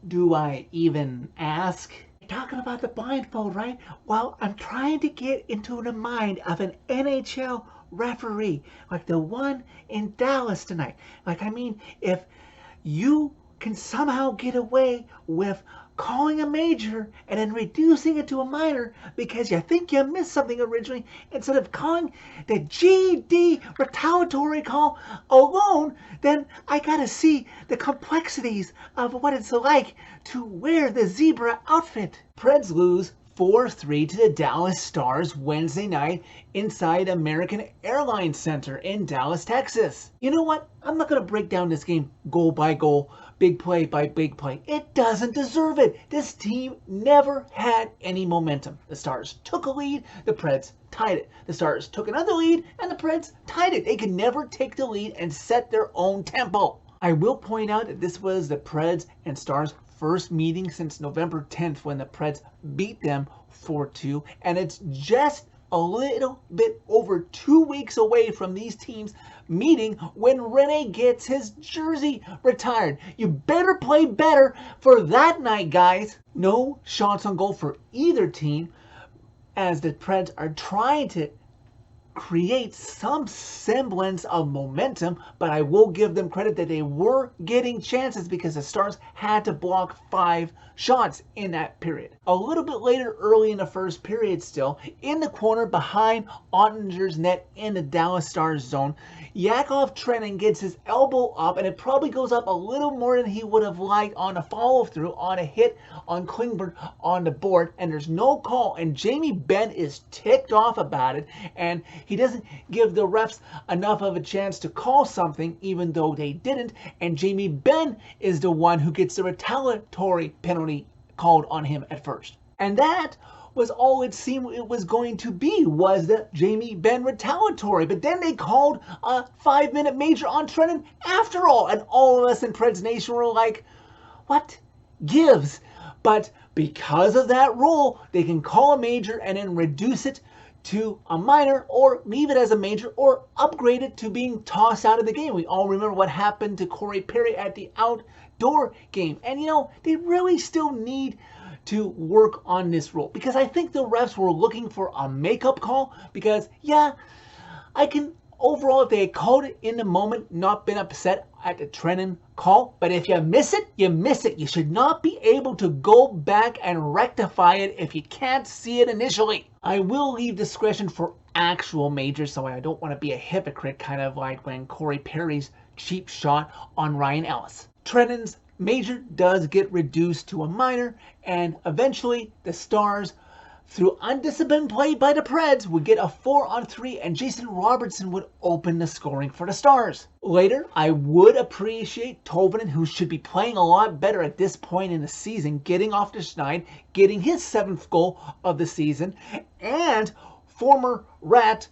do I even ask? Talking about the blindfold, right? Well, I'm trying to get into the mind of an NHL referee, like the one in Dallas tonight. Like, I mean, if you can somehow get away with calling a major and then reducing it to a minor because you think you missed something originally, instead of calling the GD retaliatory call alone, then I gotta see the complexities of what it's like to wear the zebra outfit. Preds lose 4-3 to the Dallas Stars Wednesday night inside American Airlines Center in Dallas, Texas. You know what? I'm not going to break down this game goal by goal, big play by big play. It doesn't deserve it. This team never had any momentum. The Stars took a lead, the Preds tied it. The Stars took another lead, and the Preds tied it. They could never take the lead and set their own tempo. I will point out that this was the Preds and Stars first meeting since November 10th when the Preds beat them 4-2, and it's just a little bit over 2 weeks away from these teams meeting when Rene gets his jersey retired. You better play better for that night, guys. No shots on goal for either team as the Preds are trying to create some semblance of momentum, but I will give them credit that they were getting chances because the Stars had to block 5 shots in that period. A little bit later, early in the first period still, in the corner behind Ottinger's net in the Dallas Stars zone, Yakov Trenin gets his elbow up, and it probably goes up a little more than he would have liked on a follow-through on a hit on Klingberg on the board, and there's no call, and Jamie Benn is ticked off about it, and he doesn't give the refs enough of a chance to call something, even though they didn't, and Jamie Benn is the one who gets the retaliatory penalty called on him at first. And that was all it seemed it was going to be, was the Jamie Benn retaliatory. But then they called a 5-minute major on Trenin after all, and all of us in Preds Nation were like, what gives? But because of that rule, they can call a major and then reduce it to a minor, or leave it as a major, or upgrade it to being tossed out of the game. We all remember what happened to Corey Perry at the outdoor game. And you know, they really still need to work on this rule, because I think the refs were looking for a makeup call, because yeah, I can overall, if they had called it in the moment, not been upset at the Trenin call, but if you miss it, you miss it. You should not be able to go back and rectify it if you can't see it initially. I will leave discretion for actual majors, so I don't want to be a hypocrite, kind of like when Corey Perry's cheap shot on Ryan Ellis. Trenin's major does get reduced to a minor, and eventually the Stars, through undisciplined play by the Preds, would get a 4-on-3, and Jason Robertson would open the scoring for the Stars. Later, I would appreciate Tolvanen, who should be playing a lot better at this point in the season, getting off the schneid, getting his 7th goal of the season, and former Pred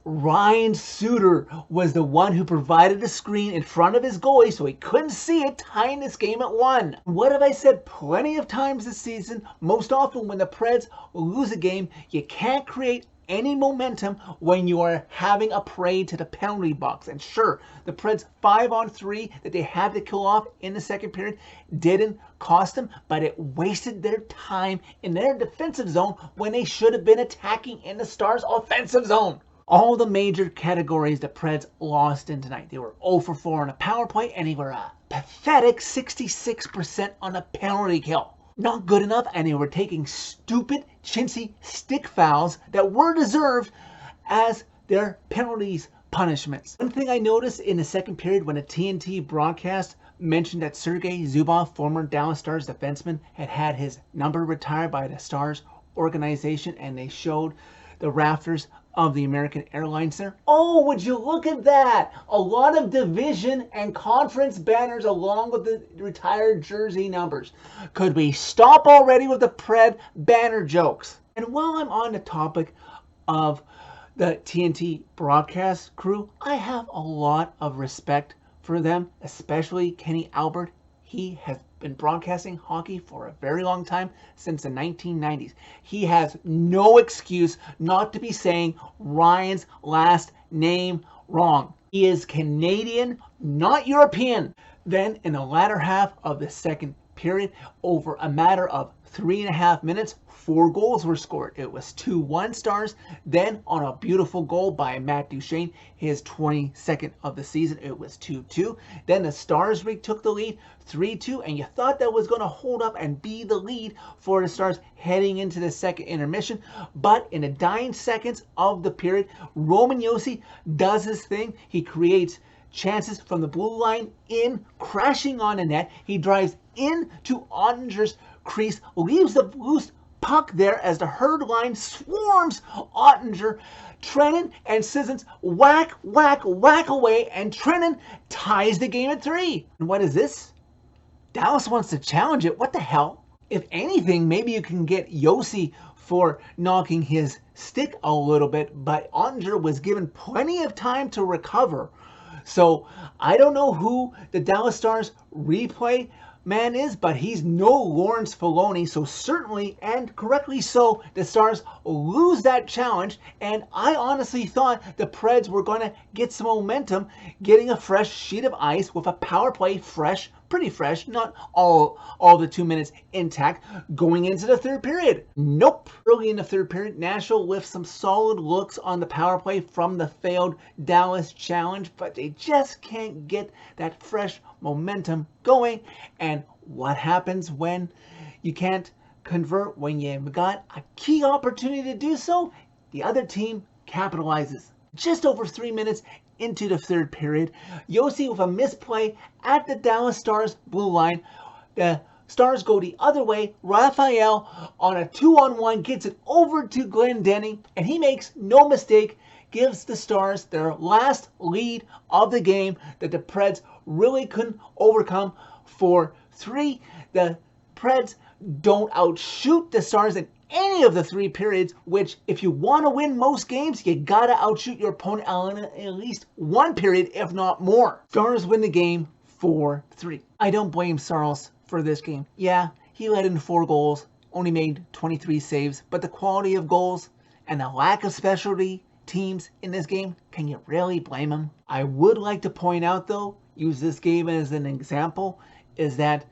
Ryan Suter was the one who provided the screen in front of his goalie so he couldn't see it, tying this game at 1. What have I said plenty of times this season? Most often when the Preds lose a game, you can't create any momentum when you are having a parade to the penalty box. And sure, the Preds 5-on-3 that they had to kill off in the second period didn't cost them, but it wasted their time in their defensive zone when they should have been attacking in the Stars' offensive zone. All the major categories the Preds lost in tonight. They were 0 for 4 on a power play, and they were a pathetic 66% on a penalty kill. Not good enough, and they were taking stupid, chintzy stick fouls that were deserved as their penalties punishments. One thing I noticed in the second period when the TNT broadcast mentioned that Sergei Zubov, former Dallas Stars defenseman, had had his number retired by the Stars organization, and they showed the rafters of the American Airlines Center. Oh, would you look at that? A lot of division and conference banners along with the retired jersey numbers. Could we stop already with the Pred banner jokes? And while I'm on the topic of the TNT broadcast crew, I have a lot of respect for them, especially Kenny Albert. He has been broadcasting hockey for a very long time, since the 1990s. He has no excuse not to be saying Ryan's last name Wrong. He is Canadian, not European. Then in the latter half of the second period, over a matter of 3.5 minutes, 4 goals were scored. It was 2-1 Stars. Then on a beautiful goal by Matt Duchene, his 22nd of the season, it was 2-2. Then the Stars took the lead 3-2, and you thought that was going to hold up and be the lead for the Stars heading into the second intermission. But in the dying seconds of the period, Roman Josi does his thing. He creates chances from the blue line in, crashing on the net. He drives into Ottinger's crease, leaves the loose puck there as the herd line swarms Ottinger. Trennan and Sissons whack, whack, whack away, and Trennan ties the game at 3. And what is this? Dallas wants to challenge it. What the hell? If anything, maybe you can get Josi for knocking his stick a little bit, but Ottinger was given plenty of time to recover. So I don't know who the Dallas Stars replay man is, but he's no Lawrence Filoni, so certainly and correctly so the Stars lose that challenge. And I honestly thought the Preds were going to get some momentum, getting a fresh sheet of ice with a power play, fresh, pretty fresh, not all the 2 minutes intact, going into the third period. Nope. Early in the third period, Nashville with some solid looks on the power play from the failed Dallas challenge, but they just can't get that fresh momentum going. And what happens when you can't convert, when you've got a key opportunity to do so? The other team capitalizes. Just over 3 minutes into the third period, Josi with a misplay at the Dallas Stars blue line. The Stars go the other way. Raphael on a 2-on-1 gets it over to Glendening, and he makes no mistake, gives the Stars their last lead of the game that the Preds really couldn't overcome. 4-3. The Preds don't outshoot the Stars in any of the 3 periods, which if you want to win most games, you gotta outshoot your opponent at least 1 period, if not more. Stars win the game 4-3. I don't blame Saros for this game. Yeah, he let in 4 goals, only made 23 saves, but the quality of goals and the lack of specialty teams in this game, can you really blame him? I would like to point out though, use this game as an example, is that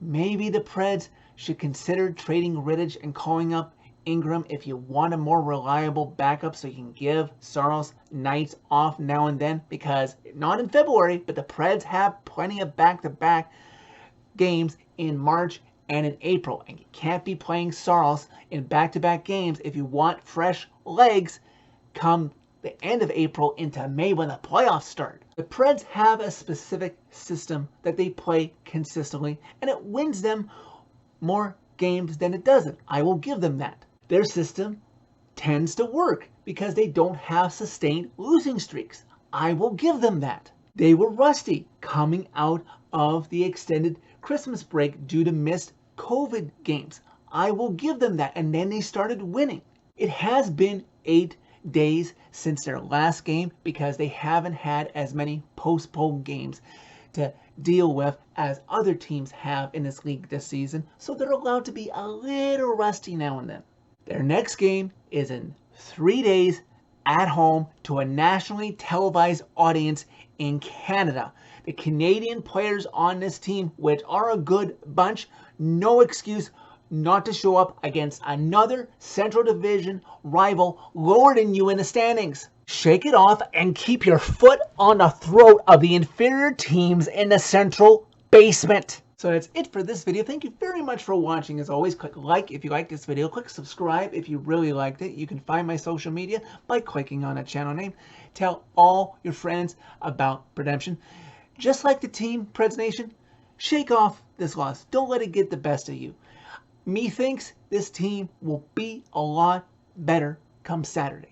maybe the Preds should consider trading Rittich and calling up Ingram if you want a more reliable backup, so you can give Saros nights off now and then, because not in February, but the Preds have plenty of back-to-back games in March and in April, and you can't be playing Saros in back-to-back games if you want fresh legs come the end of April into May when the playoffs start. The Preds have a specific system that they play consistently, and it wins them more games than it doesn't. I will give them that. Their system tends to work because they don't have sustained losing streaks. I will give them that. They were rusty coming out of the extended Christmas break due to missed COVID games. I will give them that. And then they started winning. It has been 8 days since their last game because they haven't had as many postponed games to deal with as other teams have in this league this season, so they're allowed to be a little rusty now and then. Their next game is in 3 days at home to a nationally televised audience in Canada. The Canadian players on this team, which are a good bunch, no excuse not to show up against another Central Division rival lower than you in the standings. Shake it off and keep your foot on the throat of the inferior teams in the Central basement. So that's it for this video. Thank you very much for watching. As always, click like if you like this video. Click subscribe if you really liked it. You can find my social media by clicking on a channel name. Tell all your friends about Redemption. Just like the team, Preds Nation, shake off this loss. Don't let it get the best of you. Me thinks this team will be a lot better come Saturday.